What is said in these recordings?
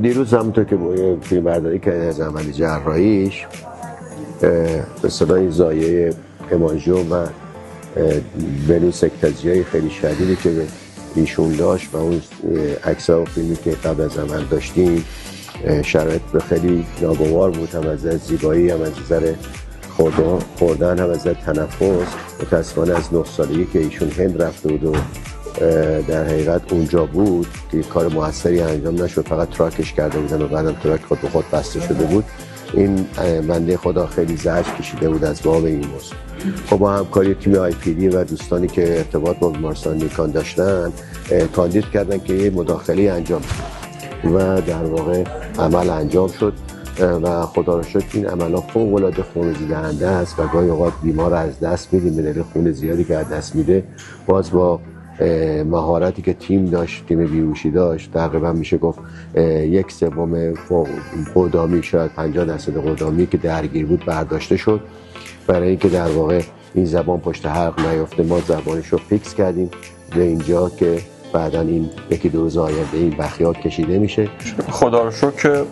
دیروز همونطور که فیلم برداری کردن از عمل جراحیش به صدای زایه همانژیوم و ونوس اکتازیای خیلی شدیدی که به ایشون داشت و اون عکس‌ها و فیلمی که قبل از عمل داشتیم شرایط خیلی ناگوار بود، هم از زیبایی، هم از نظر خوردن، هم از نظر تنفس. متاسفانه از 9 سالگی که ایشون هند رفته بود و در حقیقت اونجا بود که کار موثری انجام نشد، فقط تراکش کرده بودن و بعدم تراک خود به خود بسته شده بود. این بنده خدا خیلی زجر کشیده بود از باب این موضوع. خب با همکاری تیم آی پی دی و دوستانی که ارتباط با بیمارستان نیکان داشتن کاندید کردن که یه مداخله انجام شد و در واقع عمل انجام شد و خدا را شکر این عمل فوق العاده خونریزی دهنده است و گاهی اوقات بیمار از دست میدیم به دلیل خون زیادی که از دست میده. باز با مهارتی که تیم داشت، تیم بیهوشی داشت، تقریبا میشه گفت 1/3 قدامی، شاید 50% قدامی که درگیر بود برداشته شد، برای اینکه در واقع این زبان پشت حلق نیفته. ما زبانش رو فیکس کردیم به اینجا که بعدا این 1-2 روز آینده این بخیات کشیده میشه. خدا رو شکر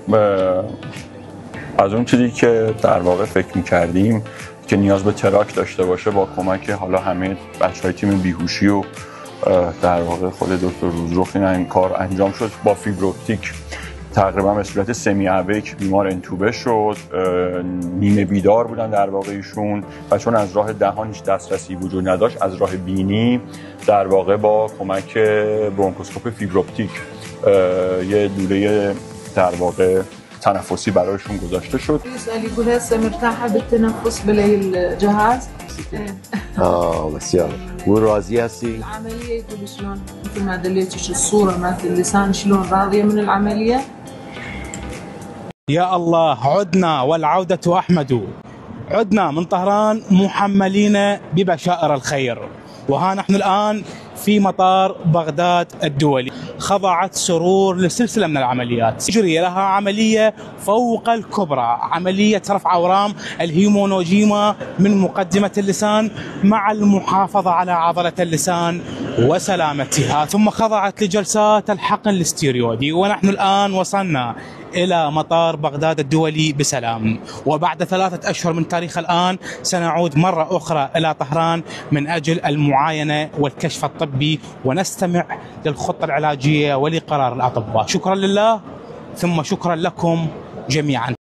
از اون چیزی که در واقع فکر میکردیم که نیاز به تراک داشته باشه، با کمک حالا همه بچهای تیم بیهوشی و در واقع خود دکتر روزرخ این کار انجام شد. با فیبر اپتیک تقریبا به صورت سمی اویک بیمار انتوبه شد، نیمه بیدار بودن در واقع ایشون و چون از راه دهان هیچ دسترسی وجود نداشت، از راه بینی در واقع با کمک برونکوسکوپ فیبر اپتیک یه دوره در واقع تنفسی برایشون گذاشته شد. يقول هسه مرتاحه بالتنفس بلاقي الجهاز. بسیار. و راضی هستی؟ العمليه يقول شلون مثل ما دليتش الصوره مالت اللسان شلون راضيه من العمليه؟ يا الله عدنا والعودة أحمد. عدنا من طهران محملين ببشائر الخير، وها نحن الآن في مطار بغداد الدولي. خضعت سرور لسلسلة من العمليات، يجري لها عملية فوق الكبرى، عملية رفع أورام الهيمونوجيما من مقدمة اللسان مع المحافظة على عضلة اللسان وسلامتها، ثم خضعت لجلسات الحقن الاستيريودي، ونحن الآن وصلنا إلى مطار بغداد الدولي بسلام. وبعد 3 أشهر من تاريخ الآن سنعود مرة أخرى إلى طهران من أجل المعاينة والكشف الطبي، ونستمع للخطة العلاجية ولقرار الأطباء. شكرا لله ثم شكرا لكم جميعا.